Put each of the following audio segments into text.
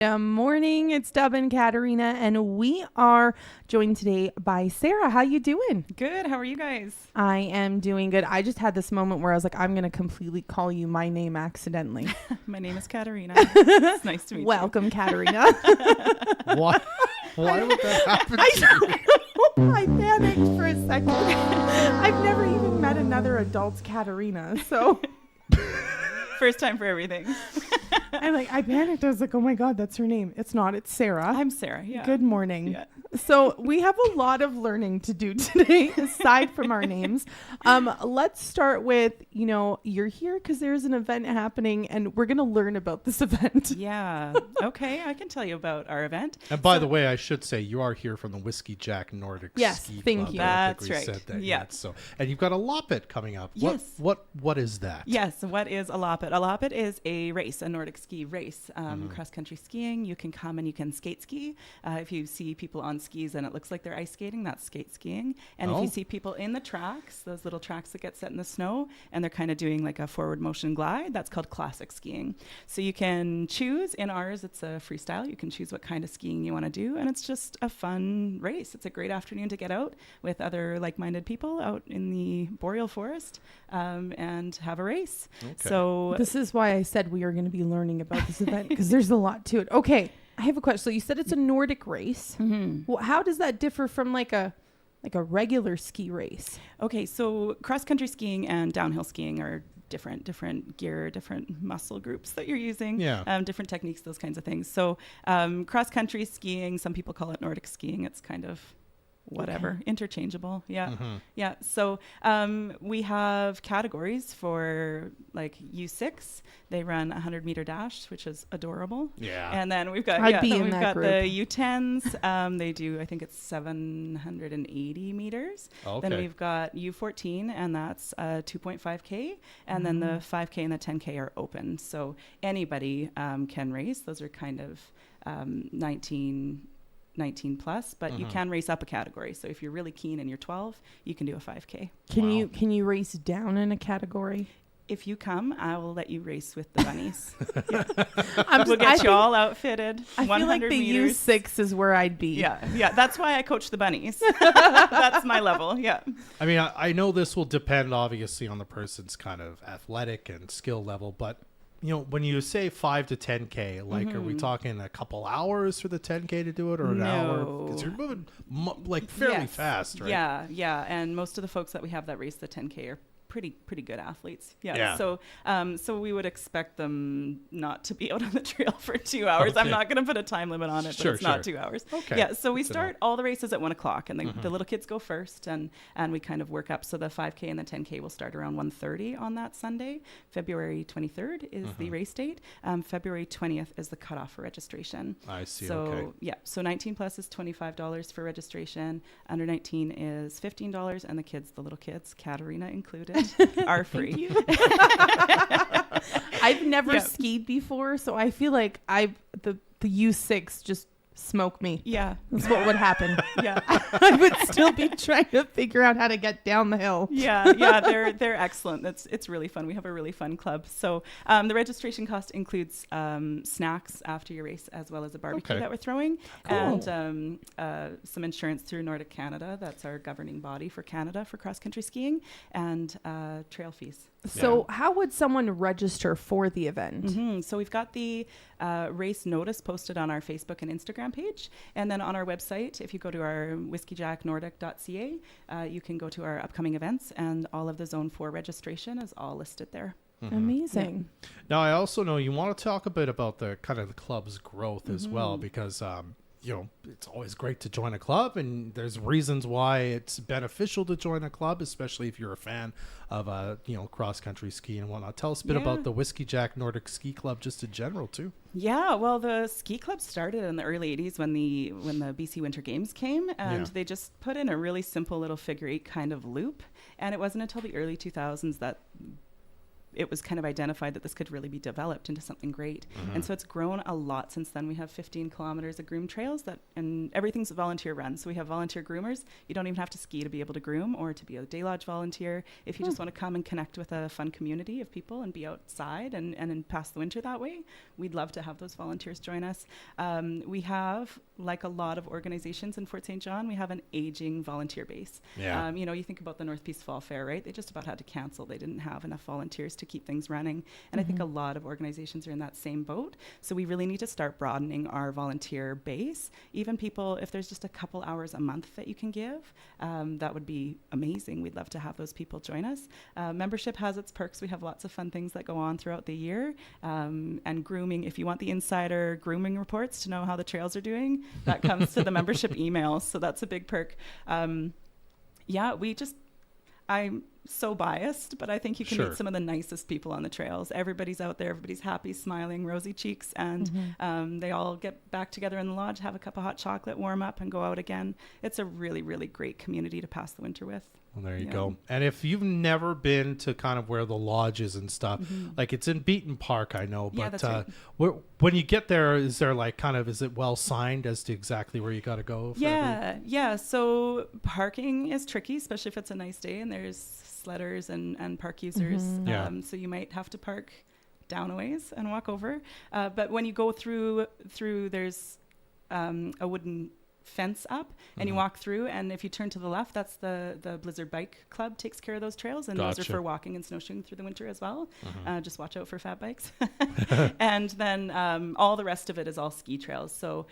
Morning, it's Dub and Katerina, and we are joined today by Sarah. How you doing? Good. How are you guys? I am doing good. I just had this moment where I was like, I'm going to completely call you my name accidentally. My name is Katerina. It's nice to meet Welcome, Katerina. Why would that happen to you? I panicked for a second. I've never even met another adult Katerina, so... First time for everything. I panicked. I was like, oh my God, that's her name. It's not. It's Sarah. I'm Sarah. Yeah. Good morning. Yeah. So we have a lot of learning to do today, aside from our names. Let's start with, you're here because there's an event happening and we're going to learn about this event. Yeah. Okay. I can tell you about our event. And by the way, I should say you are here from the Whiskey Jack Nordic Yes, Ski thank Club. you. I don't That's think we right. said that Yeah. yet. So, and you've got a Loppet coming up. Yes. What is that? Yes. What is a Loppet? A Loppet is a race, a Nordic ski race, cross-country skiing. You can come and you can skate ski. If you see people on skis and it looks like they're ice skating, that's skate skiing. And if you see people in the tracks, those little tracks that get set in the snow, and they're kind of doing like a forward motion glide, that's called classic skiing. So you can choose. In ours, it's a freestyle. You can choose what kind of skiing you want to do, and it's just a fun race. It's a great afternoon to get out with other like-minded people out in the boreal forest and have a race. Okay. So This is why I said we are going to be learning about this event because there's a lot to it. Okay, I have a question. So you said it's a Nordic race. Well, how does that differ from like a regular ski race? Okay, so cross-country skiing and downhill skiing are different gear, different muscle groups that you're using, different techniques, those kinds of things. So cross-country skiing, some people call it Nordic skiing. It's kind of whatever, interchangeable. Yeah. So we have categories for like U6. They run a 100-meter dash, which is adorable. Yeah. And then we've got I'd be in we've that got group. the U10s. They do, I think it's 780 meters. Okay. Then we've got U14, and that's 2.5K. And then the 5K and the 10K are open. So anybody can race. Those are kind of 19 plus, but you can race up a category. So if you're really keen and you're 12, you can do a 5K. Can you race down in a category? If you come, I will let you race with the bunnies. We'll Get you all outfitted. I feel like the meters. U6 is where I'd be. Yeah. That's why I coach the bunnies. That's my level. Yeah. I mean, I know this will depend obviously on the person's kind of athletic and skill level, but when you say 5 to 10K, like, are we talking a couple hours for the 10K to do it, or an hour? Because you're moving fairly fast, right? Yeah. And most of the folks that we have that race the 10K are pretty good athletes. Yeah. So we would expect them not to be out on the trail for 2 hours. Okay. I'm not going to put a time limit on it, but it's not 2 hours. Okay. Yeah. So we start all the races at 1 o'clock, and the little kids go first, and we kind of work up. So the 5K and the 10K will start around 1:30 on that Sunday. February 23rd is the race date. February 20th is the cutoff for registration. I see. So okay. yeah. So 19 plus is $25 for registration. Under 19 is $15, and the little kids, Katerina included, are free. I've never skied before, so I feel like the U6 just smoke me. Yeah. That's what would happen. Yeah. I would still be trying to figure out how to get down the hill. Yeah. They're excellent. It's really fun. We have a really fun club. So the registration cost includes snacks after your race, as well as a barbecue that we're throwing, and some insurance through Nordic Canada. That's our governing body for Canada for cross-country skiing, and trail fees. So how would someone register for the event? So we've got the race notice posted on our Facebook and Instagram page. And then on our website, if you go to our whiskeyjacknordic.ca, you can go to our upcoming events, and all of the Zone 4 registration is all listed there. Amazing. Yeah. Now, I also know you want to talk a bit about the kind of the club's growth as well, because it's always great to join a club, and there's reasons why it's beneficial to join a club, especially if you're a fan of cross-country ski and whatnot. Tell us a bit about the Whiskey Jack Nordic Ski Club just in general too. Yeah, well, the ski club started in the early 80s when the BC Winter Games came, and they just put in a really simple little figure 8 kind of loop, and it wasn't until the early 2000s that it was kind of identified that this could really be developed into something great. And so it's grown a lot since then. We have 15 kilometers of groom trails and everything's volunteer run. So we have volunteer groomers. You don't even have to ski to be able to groom or to be a day lodge volunteer. If you just want to come and connect with a fun community of people and be outside and pass the winter that way, we'd love to have those volunteers join us. We have, like a lot of organizations in Fort St. John, we have an aging volunteer base. Yeah. You think about the North Peace Fall Fair, right? They just about had to cancel. They didn't have enough volunteers to keep things running. And I think a lot of organizations are in that same boat. So we really need to start broadening our volunteer base. Even people, if there's just a couple hours a month that you can give, that would be amazing. We'd love to have those people join us. Membership has its perks. We have lots of fun things that go on throughout the year. And grooming, if you want the insider grooming reports to know how the trails are doing, that comes to the membership emails. So that's a big perk. I'm so biased, but I think you can meet some of the nicest people on the trails. Everybody's out there, everybody's happy, smiling, rosy cheeks, and they all get back together in the lodge, have a cup of hot chocolate, warm up, and go out again. It's a really, really great community to pass the winter with. Well, there you go. And if you've never been to kind of where the lodge is and stuff, like it's in Beatton Park, I know, but that's right. when you get there, is there like kind of, is it well signed as to exactly where you got to go? Yeah. So parking is tricky, especially if it's a nice day and there's sledders and park users. So you might have to park down a ways and walk over. But when you go through there's a wooden fence up and you walk through, and if you turn to the left, that's the Blizzard Bike Club takes care of those trails, and those are for walking and snowshoeing through the winter as well. Just watch out for fat bikes. And then all the rest of it is all ski trails, so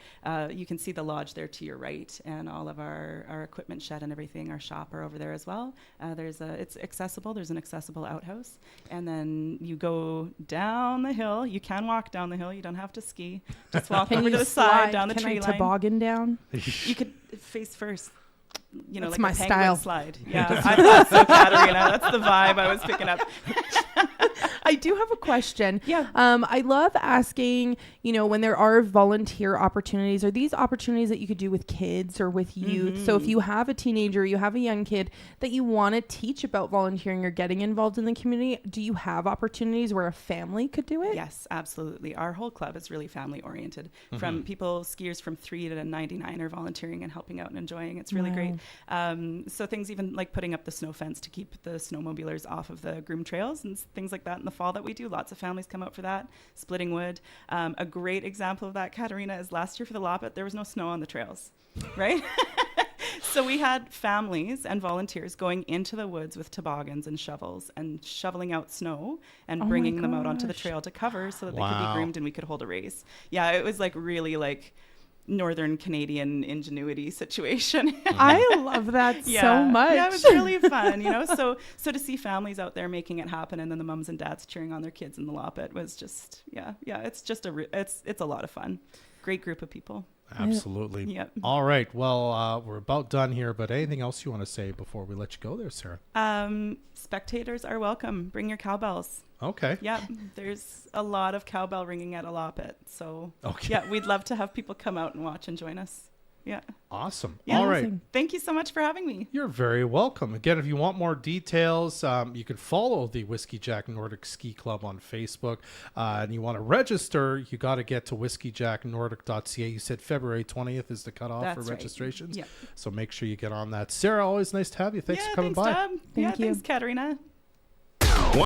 you can see the lodge there to your right, and all of our equipment shed and everything, our shop are over there as well. It's accessible. There's an accessible outhouse, and then you go down the hill. You can walk down the hill, you don't have to ski, just walk over to the side down the tree line. Toboggan down? You could face first, that's like my a penguin style. slide. Yeah, I thought so, Katerina. That's the vibe I was picking up. I do have a question. Yeah. I love asking, when there are volunteer opportunities, are these opportunities that you could do with kids or with youth? So if you have a teenager, you have a young kid that you want to teach about volunteering or getting involved in the community, do you have opportunities where a family could do it? Yes, absolutely. Our whole club is really family oriented. From skiers from 3 to 99 are volunteering and helping out and enjoying. It's really great. So things even like putting up the snow fence to keep the snowmobilers off of the groom trails and things like that in the fall that we do. Lots of families come out for that, splitting wood. A great example of that, Katerina, is last year for the Loppet, there was no snow on the trails, right? So we had families and volunteers going into the woods with toboggans and shovels and shoveling out snow and bringing them out onto the trail to cover so that they could be groomed and we could hold a race. Yeah, it was like really like Northern Canadian ingenuity situation. I love that so much. Yeah, it was really fun, So to see families out there making it happen, and then the mums and dads cheering on their kids in the Loppet was just, it's just it's a lot of fun. Great group of people. Absolutely. Yep. All right. Well, we're about done here, but anything else you want to say before we let you go there, Sarah? Spectators are welcome. Bring your cowbells. Okay. Yeah, there's a lot of cowbell ringing at a Loppet. So, okay. We'd love to have people come out and watch and join us. Yeah. Awesome. Yeah. All right. Thank you so much for having me. You're very welcome. Again, if you want more details, you can follow the Whiskey Jack Nordic Ski Club on Facebook. And you want to register, you got to get to whiskeyjacknordic.ca. You said February 20th is the cutoff for registrations. Right. So make sure you get on that. Sarah, always nice to have you. Thanks for coming by. Deb. Thank you. Thanks, Katerina.